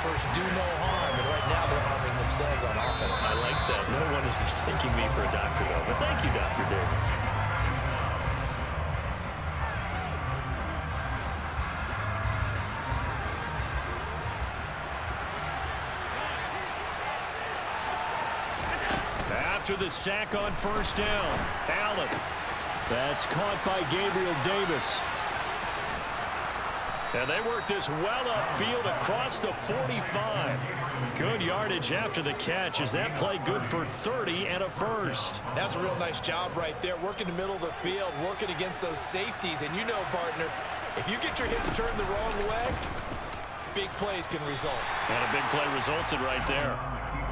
first do no harm, and right now they're harming themselves on offense. I like that. No one is mistaking me for a doctor, though. But thank you, Dr. Davis. After the sack on first down, Allen. That's caught by Gabriel Davis. And they work this well upfield across the 45. Good yardage after the catch. Is that play good for 30 and a first? That's a real nice job right there, working the middle of the field, working against those safeties. And you know, partner, if you get your hips turned the wrong way, big plays can result. And a big play resulted right there.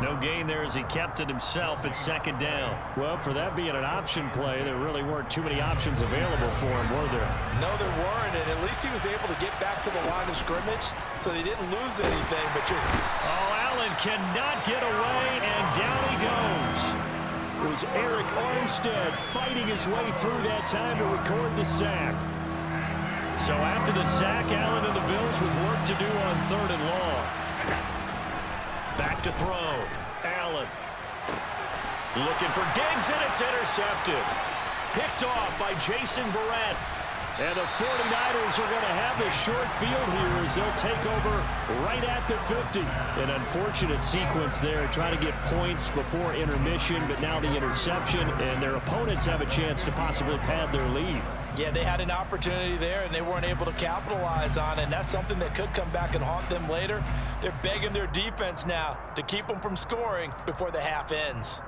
No gain there as he kept it himself at second down. Well, for that being an option play, there really weren't too many options available for him, were there? No, there weren't, and at least he was able to get back to the line of scrimmage, so they didn't lose anything. But Allen cannot get away, and down he goes. It was Eric Armstead fighting his way through that time to record the sack. So after the sack, Allen and the Bills with work to do on 3rd and long. Back to throw. Allen. Looking for Diggs, and it's intercepted. Picked off by Jason Verrett. And the 49ers are going to have the short field here as they'll take over right at the 50. An unfortunate sequence there, trying to get points before intermission, but now the interception, and their opponents have a chance to possibly pad their lead. Yeah, they had an opportunity there, and they weren't able to capitalize on it, and that's something that could come back and haunt them later. They're begging their defense now to keep them from scoring before the half ends.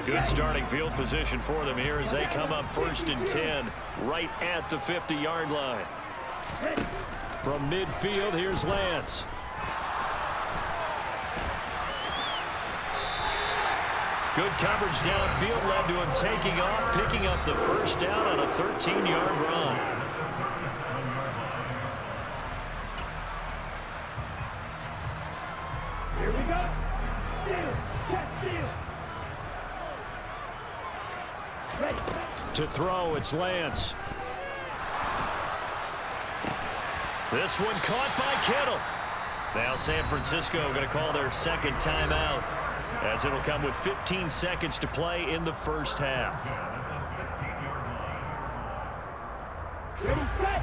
Good starting field position for them here as they come up 1st and 10 right at the 50-yard line. From midfield, here's Lance. Good coverage downfield led to him taking off, picking up the first down on a 13-yard run. Here we go. Steal. Catch, steal. To throw, it's Lance. This one caught by Kittle. Now San Francisco going to call their second timeout, as it'll come with 15 seconds to play in the first half.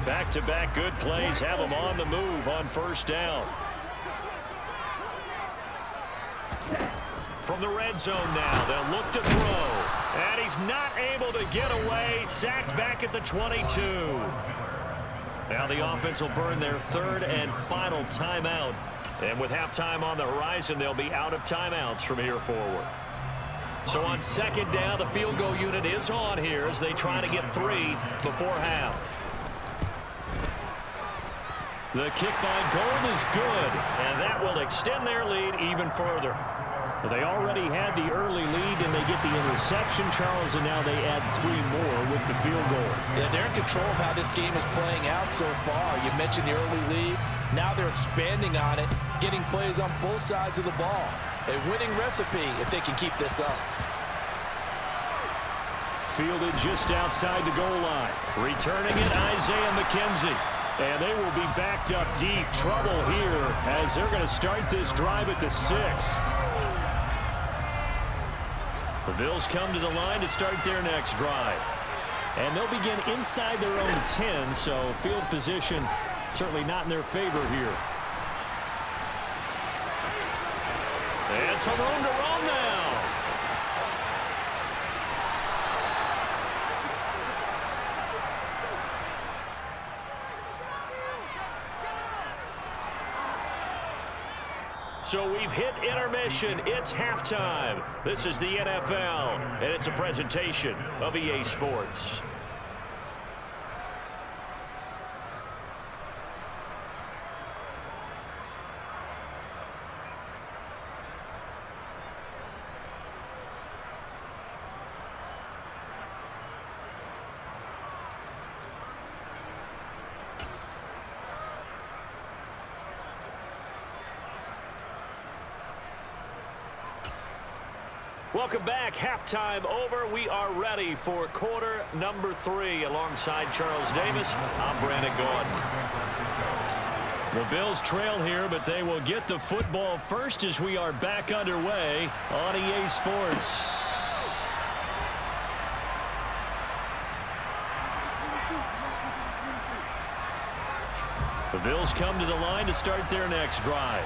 Back-to-back good plays have them on the move on first down. From the red zone now, they'll look to throw. And he's not able to get away. Sacked back at the 22. Now the offense will burn their 3rd and final timeout. And with halftime on the horizon, they'll be out of timeouts from here forward. So on 2nd down, the field goal unit is on here as they try to get 3 before half. The kick by Gold is good, and that will extend their lead even further. They already had the early lead, and they get the interception, Charles, and now they add 3 more with the field goal. Yeah, they're in control of how this game is playing out so far. You mentioned the early lead. Now they're expanding on it, getting plays on both sides of the ball. A winning recipe if they can keep this up. Fielded just outside the goal line. Returning it, Isaiah McKenzie. And they will be backed up deep. Trouble here as they're going to start this drive at the 6. The Bills come to the line to start their next drive. And they'll begin inside their own 10, so field position certainly not in their favor here. And some room to run now. So we've hit intermission. It's halftime. This is the NFL, and it's a presentation of EA Sports. Welcome back. Halftime over. We are ready for quarter number 3. Alongside Charles Davis, I'm Brandon Gordon. The Bills trail here, but they will get the football first as we are back underway on EA Sports. The Bills come to the line to start their next drive.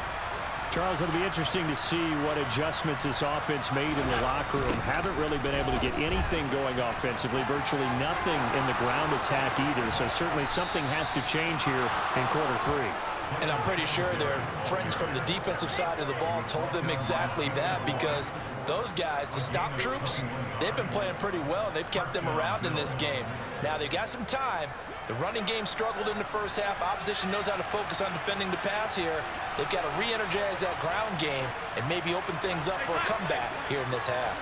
Charles, it'll be interesting to see what adjustments this offense made in the locker room. Haven't really been able to get anything going offensively, virtually nothing in the ground attack either. So certainly something has to change here in quarter 3. And I'm pretty sure their friends from the defensive side of the ball told them exactly that, because those guys, the stop troops, they've been playing pretty well, and they've kept them around in this game. Now, they've got some time. The running game struggled in the first half. Opposition knows how to focus on defending the pass here. They've got to re-energize that ground game and maybe open things up for a comeback here in this half.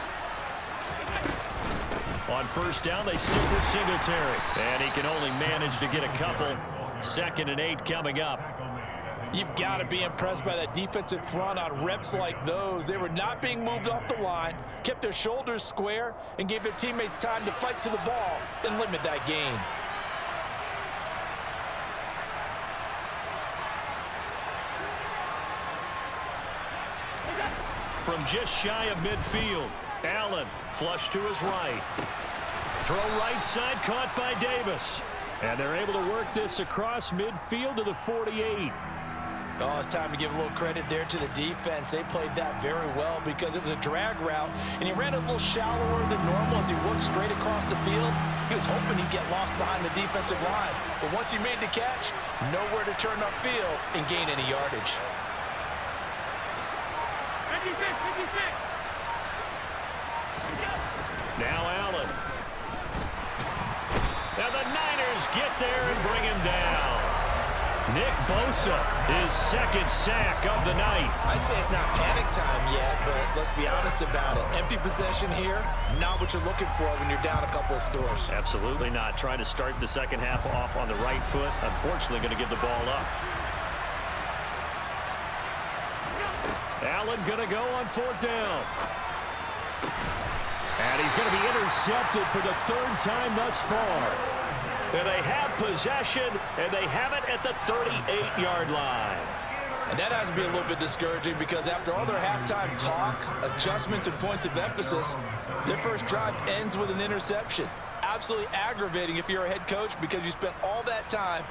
On first down, they stick with Singletary, and he can only manage to get a couple. 2nd and 8 coming up. You've got to be impressed by that defensive front on reps like those. They were not being moved off the line, kept their shoulders square, and gave their teammates time to fight to the ball and limit that gain. From just shy of midfield, Allen flush to his right. Throw right side, caught by Davis. And they're able to work this across midfield to the 48. Oh, it's time to give a little credit there to the defense. They played that very well because it was a drag route, and he ran a little shallower than normal as he worked straight across the field. He was hoping he'd get lost behind the defensive line, but once he made the catch, nowhere to turn upfield and gain any yardage. 56, 56. Now Allen. Now the Niners get there and bring him down. Nick Bosa, his 2nd sack of the night. I'd say it's not panic time yet, but let's be honest about it. Empty possession here, not what you're looking for when you're down a couple of scores. Absolutely not. Trying to start the second half off on the right foot. Unfortunately, going to give the ball up. Allen going to go on 4th down. And he's going to be intercepted for the 3rd time thus far. And they have possession, and they have it at the 38-yard line. And that has to be a little bit discouraging because after all their halftime talk, adjustments, and points of emphasis, their first drive ends with an interception. Absolutely aggravating if you're a head coach because you spent all that time,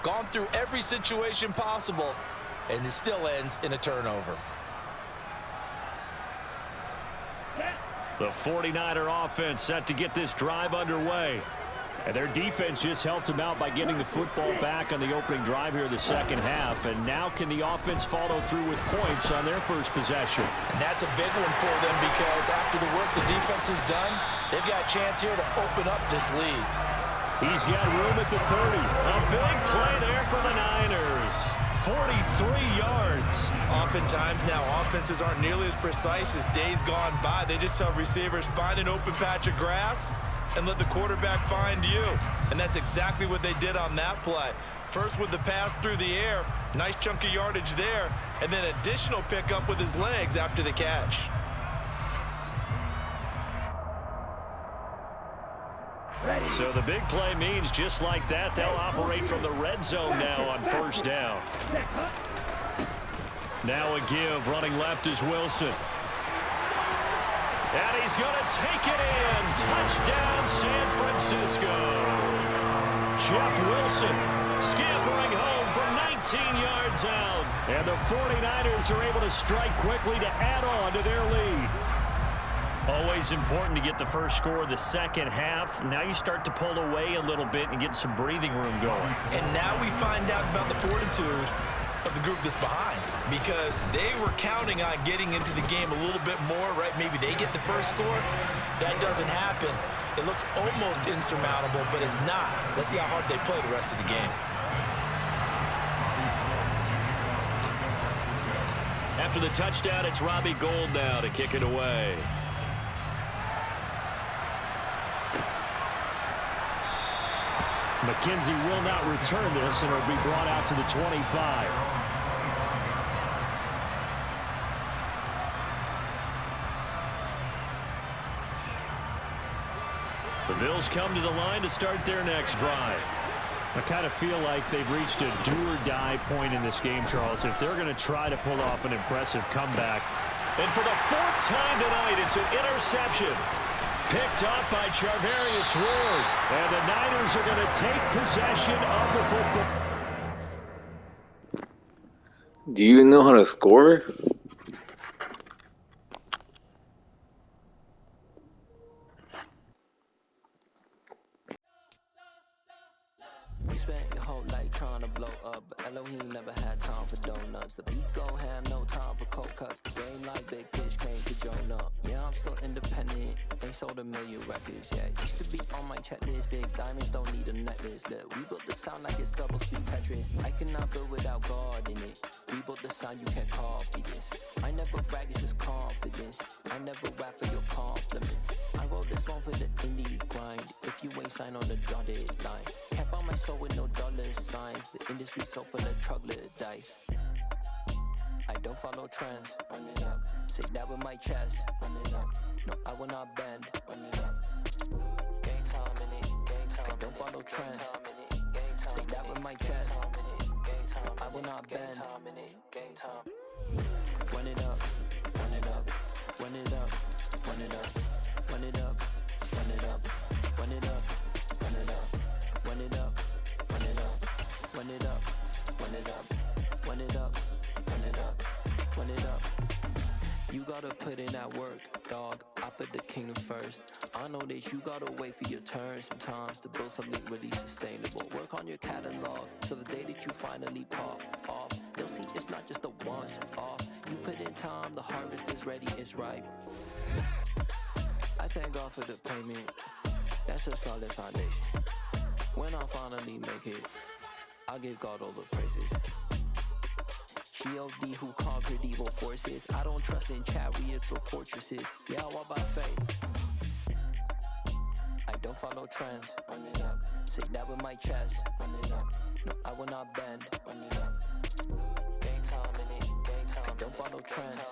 gone through every situation possible, and it still ends in a turnover. The 49er offense set to get this drive underway. And their defense just helped them out by getting the football back on the opening drive here in the second half. And now can the offense follow through with points on their first possession? And that's a big one for them because after the work the defense has done, they've got a chance here to open up this lead. He's got room at the 30. A big play there for the Niners. 43 yards. Oftentimes now offenses aren't nearly as precise as days gone by. They just tell receivers, find an open patch of grass and let the quarterback find you. And that's exactly what they did on that play. First with the pass through the air, nice chunk of yardage there, and then additional pickup with his legs after the catch. So the big play means just like that, they'll operate from the red zone now on first down. Now a give, running left is Wilson. And he's going to take it in. Touchdown, San Francisco. Jeff Wilson scampering home from 19 yards out. And the 49ers are able to strike quickly to add on to their lead. Always important to get the first score of the second half. Now you start to pull away a little bit and get some breathing room going. And now we find out about the fortitude of the group that's behind, because they were counting on getting into the game a little bit more, right? Maybe they get the first score. That doesn't happen. It looks almost insurmountable, but it's not. Let's see how hard they play the rest of the game. After the touchdown, it's Robbie Gould now to kick it away. McKenzie will not return this, and it'll be brought out to the 25. Bills come to the line to start their next drive. I kind of feel like they've reached a do-or-die point in this game, Charles, if they're going to try to pull off an impressive comeback. And for the fourth time tonight, it's an interception. Picked up by Charvarius Ward. And the Niners are going to take possession of the football. Do you know how to score? You spent your whole life trying to blow up, but Elohim never had time for donuts. The beat go ham, no time for cold cuts. The game like big pitch came to join up. Yeah, I'm still independent, ain't sold a million records yet. Used to be on my checklist, big diamonds don't need a necklace. Look, we built the sound like it's double speed Tetris. I cannot build without God in it. We built the sound, you can't copy this. I never brag, it's just confidence. I never rap for your compliments. I wrote this one for the indie grind. If you ain't signed on the dotted line, can't buy my soul with no dollar signs. The industry so full of troglodytes. I don't follow trends. Run it up. Say that with my chest. Run it up. No, I will not bend. Run it up. Game time in it. Game time. I don't follow trends. Say that with my chest. I will not bend. Game time. Run it up. Run it up. Run it up. Run it up. Run it up. Run it up. Run it up. Run it up. Run it up. Run it up. Run it up. Run it up. Run it up. Run it up. Run it up. You gotta put in that work, dog. I put the kingdom first. I know that you gotta wait for your turn sometimes to build something really sustainable. Work on your catalog so the day that you finally pop off, you'll see it's not just a once off. You put in time, the harvest is ready, it's ripe. I thank God for the payment. That's a solid foundation. When I finally make it, I'll give God all the praises. G.O.D. who conquered evil forces. I don't trust in chariots or fortresses. Yeah, I walk by faith. I don't follow trends. Run it up. Say that with my chest. Run it up. No, I will not bend. Run it up. Game time in it. Game time. I don't follow trends.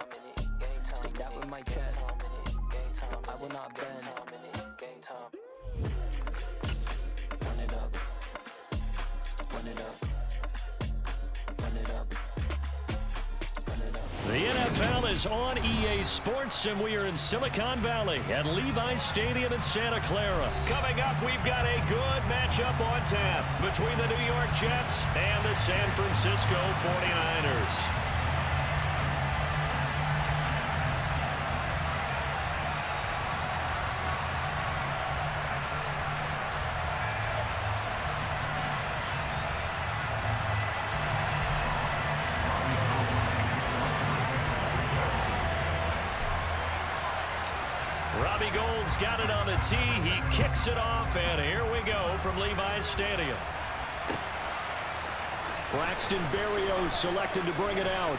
Say that with my chest. No, I will not bend. Game time. Run it up. Run it up. Run it up. The NFL is on EA Sports, and we are in Silicon Valley at Levi's Stadium in Santa Clara. Coming up, we've got a good matchup on tap between the New York Jets and the San Francisco 49ers. Robbie Gould's got it on the tee. He kicks it off, and here we go from Levi's Stadium. Braxton Berrios selected to bring it out.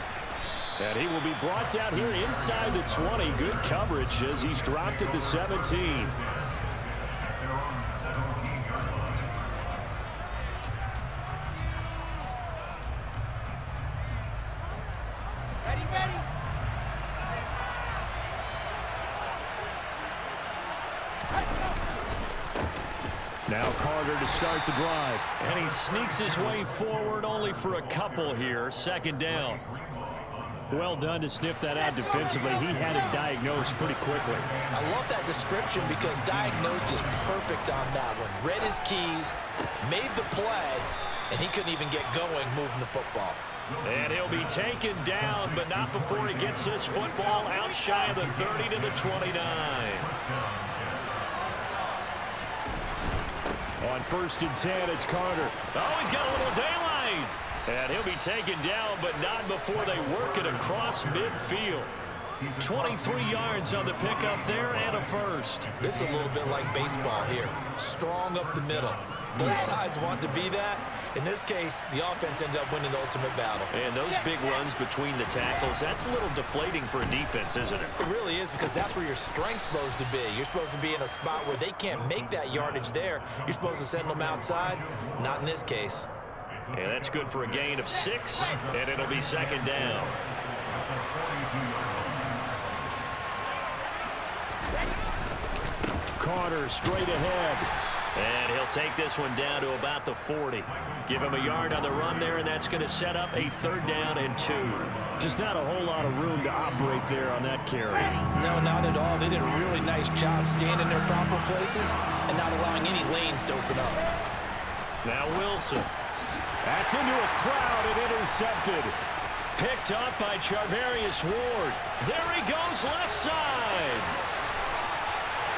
And he will be brought down here inside the 20. Good coverage as he's dropped at the 17. Now Carter to start the drive. And he sneaks his way forward only for a couple here. Second down. Well done to sniff that out defensively. He had it diagnosed pretty quickly. I love that description because diagnosed is perfect on that one. Read his keys, made the play, and he couldn't even get going moving the football. And he'll be taken down, but not before he gets this football out shy of the 30 to the 29. On 1st and 10, it's Carter. Oh, he's got a little daylight. And he'll be taken down, but not before they work it across midfield. 23 yards on the pickup there and a first. This is a little bit like baseball here. Strong up the middle. Both sides want to be that. In this case, the offense ended up winning the ultimate battle. And those big runs between the tackles, that's a little deflating for a defense, isn't it? It really is, because that's where your strength's supposed to be. You're supposed to be in a spot where they can't make that yardage there. You're supposed to send them outside. Not in this case. And that's good for a gain of 6, and it'll be second down. corner, straight ahead. And he'll take this one down to about the 40. Give him a yard on the run there, and that's going to set up a 3rd down and 2. Just not a whole lot of room to operate there on that carry. No, not at all. They did a really nice job staying in their proper places and not allowing any lanes to open up. Now Wilson. That's into a crowd and intercepted. Picked up by Charvarius Ward. There he goes left side.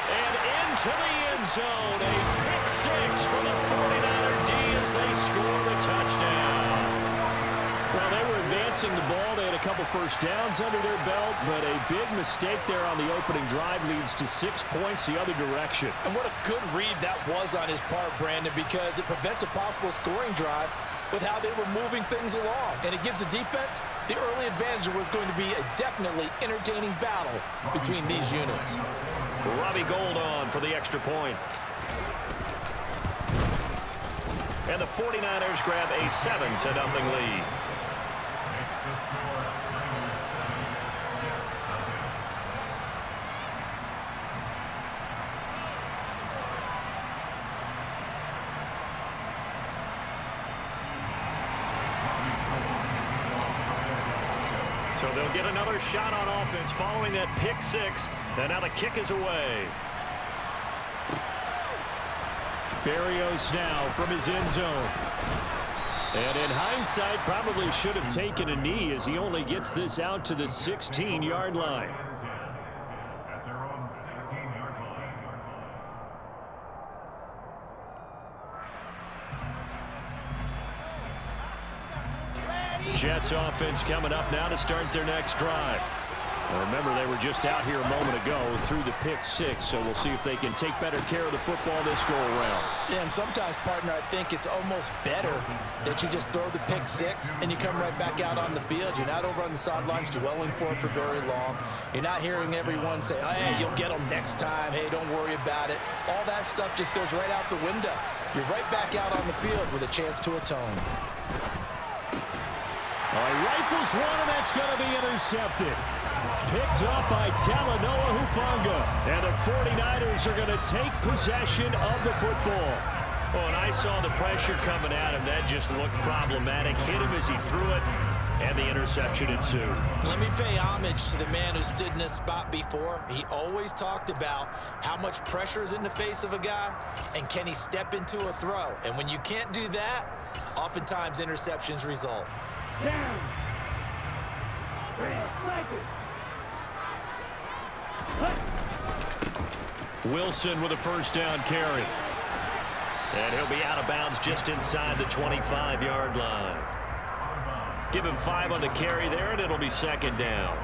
And into the end zone. A pick 6 for the 49er D as they score the touchdown. Well, they were advancing the ball. They had a couple first downs under their belt, but a big mistake there on the opening drive leads to 6 points the other direction. And what a good read that was on his part, Brandon, because it prevents a possible scoring drive with how they were moving things along. And it gives the defense the early advantage. Was going to be a definitely entertaining battle between these units. Robbie Gould on for the extra point. And the 49ers grab a 7-0 lead. So they'll get another shot on offense following that pick 6. And now the kick is away. Berrios now from his end zone. And in hindsight, probably should have taken a knee as he only gets this out to the 16-yard line. Jets offense coming up now to start their next drive. Now remember, they were just out here a moment ago through the pick 6, so we'll see if they can take better care of the football this go-around. Yeah, and sometimes, partner, I think it's almost better that you just throw the pick 6 and you come right back out on the field. You're not over on the sidelines dwelling for it for very long. You're not hearing everyone say, oh, hey, you'll get them next time. Hey, don't worry about it. All that stuff just goes right out the window. You're right back out on the field with a chance to atone. He rifles one, and that's going to be intercepted. Picked up by Talanoa Hufanga. And the 49ers are going to take possession of the football. Oh, and I saw the pressure coming at him. That just looked problematic. Hit him as he threw it, and the interception ensued. Let me pay homage to the man who stood in this spot before. He always talked about how much pressure is in the face of a guy, and can he step into a throw. And when you can't do that, oftentimes interceptions result. Down. Wilson with a first down carry. And he'll be out of bounds just inside the 25-yard line. Give him 5 on the carry there, and it'll be 2nd down.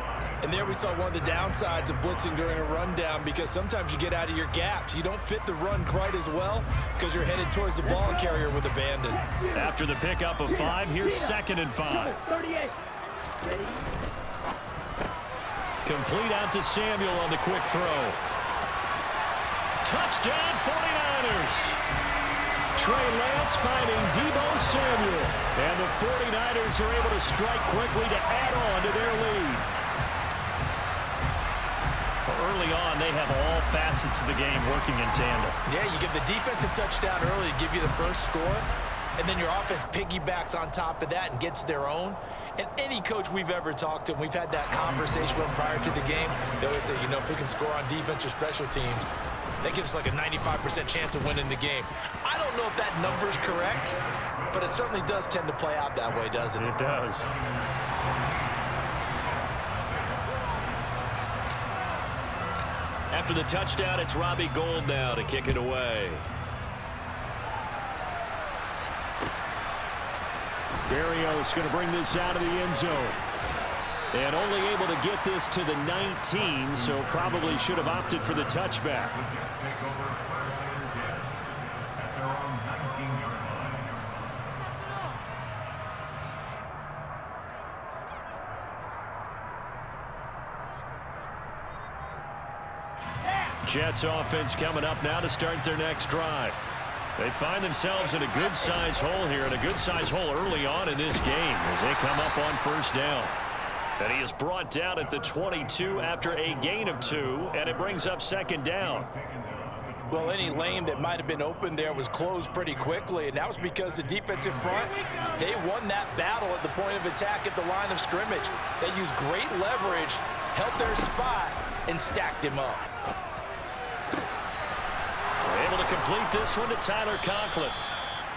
And there we saw one of the downsides of blitzing during a rundown, because sometimes you get out of your gaps. You don't fit the run quite as well because you're headed towards the ball carrier with abandon. After the pickup of 5, here's 2nd and 5. 38. Complete out to Samuel on the quick throw. Touchdown 49ers. Trey Lance finding Deebo Samuel. And the 49ers are able to strike quickly to add on to their lead. Early on, they have all facets of the game working in tandem. Yeah, you give the defensive touchdown early to give you the first score, and then your offense piggybacks on top of that and gets their own. And any coach we've ever talked to, and we've had that conversation with them prior to the game, they always say, you know, if we can score on defense or special teams, that gives us like a 95% chance of winning the game. I don't know if that number's correct, but it certainly does tend to play out that way, doesn't it? It does. After the touchdown, it's Robbie Gould now to kick it away. Berrios going to bring this out of the end zone. And only able to get this to the 19, so probably should have opted for the touchback. Jets offense coming up now to start their next drive. They find themselves in a good-sized hole here, and a good-sized hole early on in this game as they come up on first down. And he is brought down at the 22 after a gain of 2, and it brings up 2nd down. Well, any lane that might have been open there was closed pretty quickly, and that was because the defensive front, they won that battle at the point of attack at the line of scrimmage. They used great leverage, held their spot, and stacked him up. Able to complete this one to Tyler Conklin.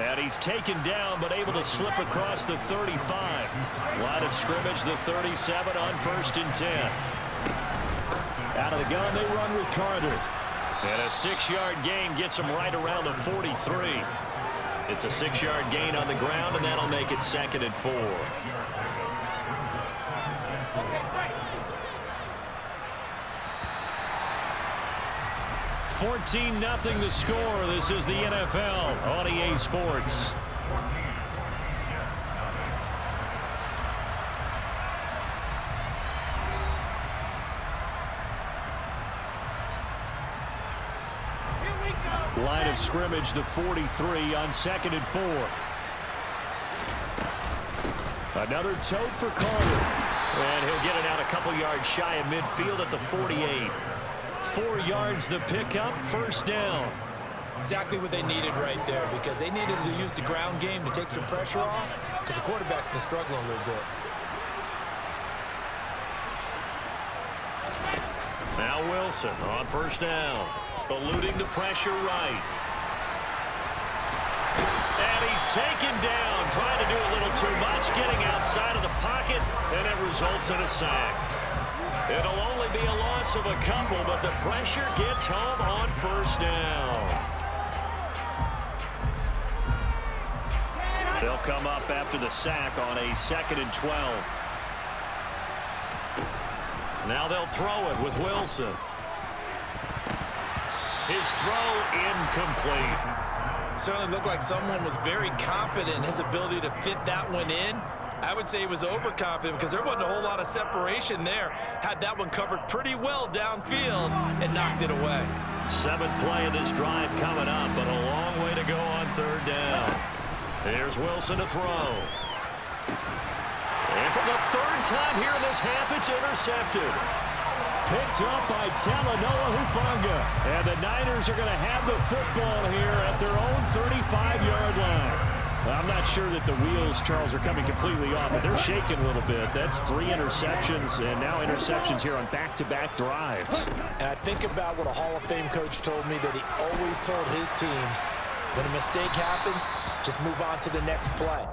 And he's taken down, but able to slip across the 35. Line of scrimmage, the 37 on 1st and 10. Out of the gun, they run with Carter. And a 6-yard gain gets him right around the 43. It's a 6-yard gain on the ground, and that'll make it 2nd and 4. 14-0 the score. This is the NFL on EA Sports. Line of scrimmage, the 43 on 2nd and 4. Another tote for Carter. And he'll get it out a couple yards shy of midfield at the 48. 4 yards the pickup, 1st down. Exactly what they needed right there, because they needed to use the ground game to take some pressure off, because the quarterback's been struggling a little bit. Now Wilson on 1st down, eluding the pressure right. And he's taken down, trying to do a little too much, getting outside of the pocket, and it results in a sack. It'll only be a loss of a couple, but the pressure gets home on 1st down. They'll come up after the sack on a 2nd and 12. Now they'll throw it with Wilson. His throw incomplete. Certainly looked like someone was very confident in his ability to fit that one in. I would say he was overconfident because there wasn't a whole lot of separation there. Had that one covered pretty well downfield and knocked it away. 7th play of this drive coming up, but a long way to go on 3rd down. Here's Wilson to throw. And for the 3rd time here in this half, it's intercepted. Picked up by Talanoa Hufanga. And the Niners are going to have the football here at their own 35-yard line. I'm not sure that the wheels, Charles, are coming completely off, but they're shaking a little bit. That's 3 interceptions, and now interceptions here on back-to-back drives. And I think about what a Hall of Fame coach told me, that he always told his teams, when a mistake happens, just move on to the next play.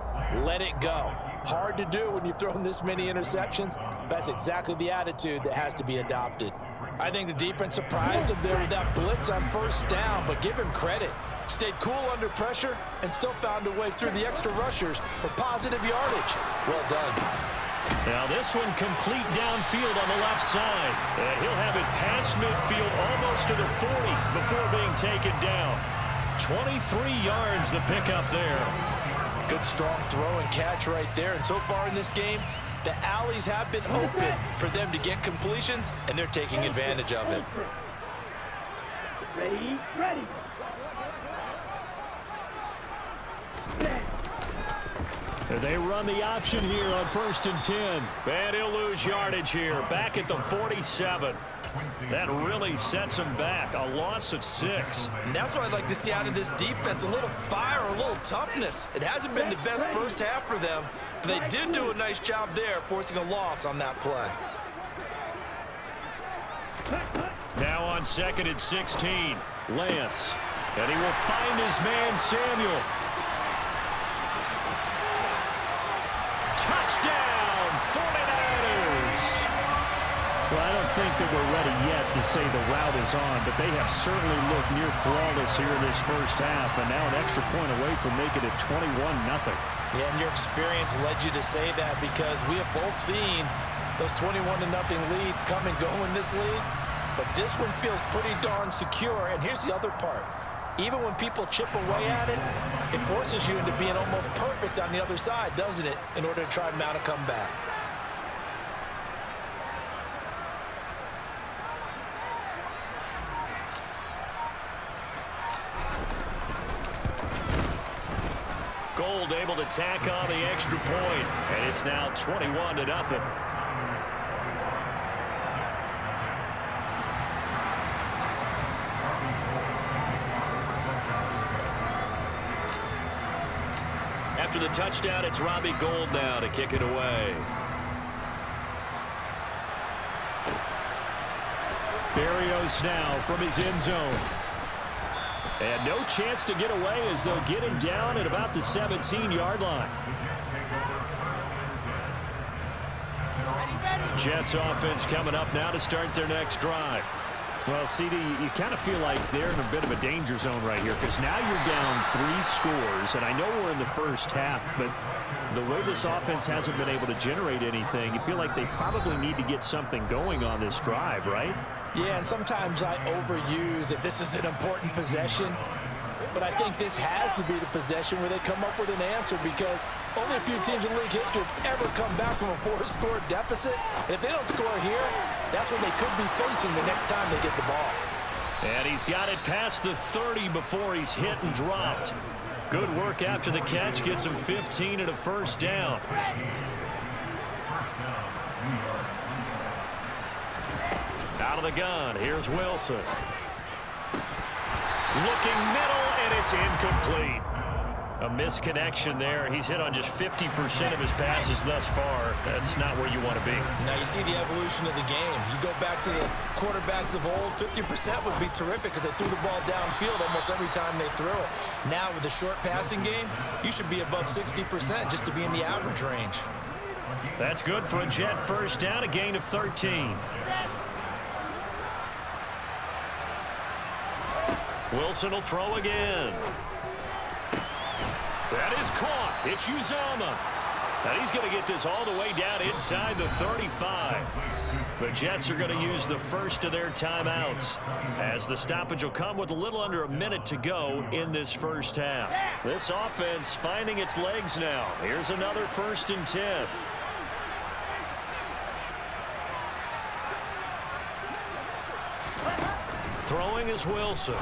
Let it go. Hard to do when you've thrown this many interceptions. That's exactly the attitude that has to be adopted. I think the defense surprised him there with that blitz on 1st down, but give him credit. Stayed cool under pressure and still found a way through the extra rushers for positive yardage. Well done. Now this one complete downfield on the left side. And he'll have it past midfield almost to the 40 before being taken down. 23 yards the pickup there. Good strong throw and catch right there. And so far in this game, the alleys have been open for them to get completions, and they're taking advantage of it. Ready, ready. They run the option here on 1st and 10. And he'll lose yardage here, back at the 47. That really sets him back, a loss of 6. And that's what I'd like to see out of this defense, a little fire, a little toughness. It hasn't been the best first half for them, but they did do a nice job there, forcing a loss on that play. Now on 2nd and 16, Lance. And he will find his man, Samuel. Touchdown, 49ers! Well, I don't think that we're ready yet to say the route is on, but they have certainly looked near flawless here in this first half, and now an extra point away from making it 21-0. Yeah, and your experience led you to say that, because we have both seen those 21-0 leads come and go in this league, but this one feels pretty darn secure. And here's the other part. Even when people chip away at it, it forces you into being almost perfect on the other side, doesn't it, in order to try and mount a comeback. Gold able to tack on the extra point, and it's now 21-0. after the touchdown, it's Robbie Gould now to kick it away. Berrios now from his end zone. And no chance to get away as they'll get him down at about the 17-yard line. Jets offense coming up now to start their next drive. Well, CD, you kind of feel like they're in a bit of a danger zone right here because now you're down 3 scores, and I know we're in the first half, but the way this offense hasn't been able to generate anything, you feel like they probably need to get something going on this drive, right? Yeah, and sometimes I overuse that this is an important possession, but I think this has to be the possession where they come up with an answer because only a few teams in league history have ever come back from a 4-score deficit. And if they don't score here, that's what they could be facing the next time they get the ball. And he's got it past the 30 before he's hit and dropped. Good work after the catch. Gets him 15 and a first down. Out of the gun, here's Wilson. Looking middle, and it's incomplete. A misconnection there. He's hit on just 50% of his passes thus far. That's not where you want to be. Now you see the evolution of the game. You go back to the quarterbacks of old, 50% would be terrific because they threw the ball downfield almost every time they threw it. Now with the short passing game, you should be above 60% just to be in the average range. That's good for a Jet first down, a gain of 13. Wilson will throw again. That is caught. It's Uzomah. And he's going to get this all the way down inside the 35. The Jets are going to use the first of their timeouts as the stoppage will come with a little under a minute to go in this first half. This offense finding its legs now. Here's another 1st and 10. Throwing is Wilson.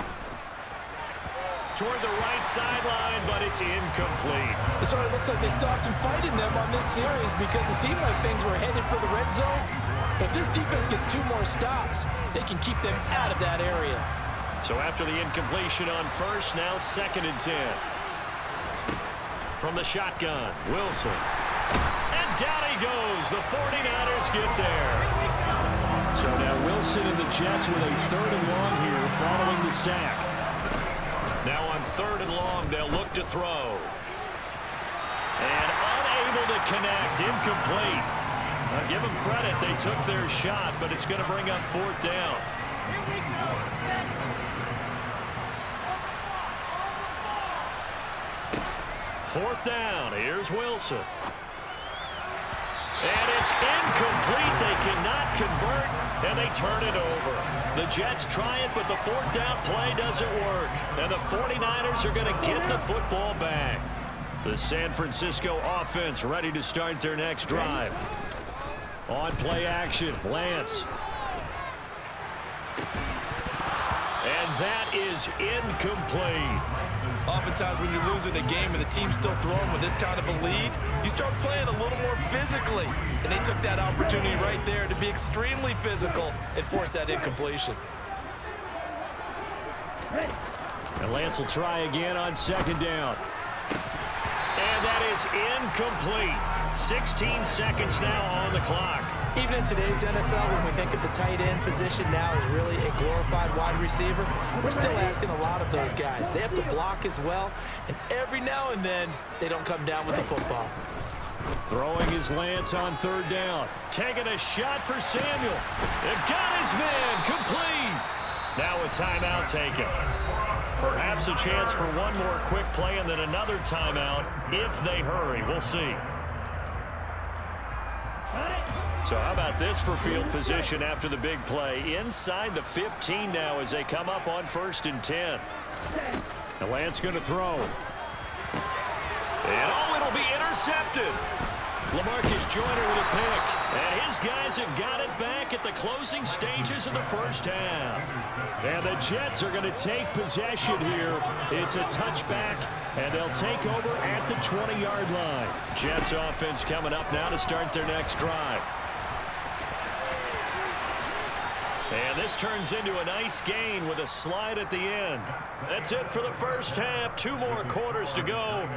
Toward the right sideline, but it's incomplete. It sort of looks like they still have some fight in them on this series because it seemed like things were headed for the red zone. But if this defense gets 2 more stops, they can keep them out of that area. So after the incompletion on first, now 2nd and 10. From the shotgun, Wilson. And down he goes. The 49ers get there. So now Wilson and the Jets with a 3rd and long here following the sack. Now on 3rd and long, they'll look to throw. And unable to connect, incomplete. Now give them credit, they took their shot, but it's going to bring up 4th down. Here we go. Set. 4th down, here's Wilson. And it's incomplete. They cannot convert, and they turn it over. The Jets try it, but the 4th down play doesn't work. And the 49ers are going to get the football back. The San Francisco offense ready to start their next drive. On play action, Lance. And that is incomplete. Oftentimes when you're losing a game and the team's still throwing with this kind of a lead, you start playing a little more physically. And they took that opportunity right there to be extremely physical and force that incompletion. And Lance will try again on 2nd down. And that is incomplete. 16 seconds now on the clock. Even in today's NFL, when we think of the tight end position now as really a glorified wide receiver, we're still asking a lot of those guys. They have to block as well, and every now and then, they don't come down with the football. Throwing his Lance on 3rd down. Taking a shot for Samuel. They've got his man complete. Now a timeout taken. Perhaps a chance for one more quick play and then another timeout if they hurry. We'll see. So how about this for field position after the big play? Inside the 15 now as they come up on 1st and 10. And Lance going to throw. And it'll be intercepted. LaMarcus Joyner with a pick. And his guys have got it back at the closing stages of the first half. And the Jets are going to take possession here. It's a touchback, and they'll take over at the 20-yard line. Jets offense coming up now to start their next drive. And this turns into a nice gain with a slide at the end. That's it for the first half. 2 more quarters to go.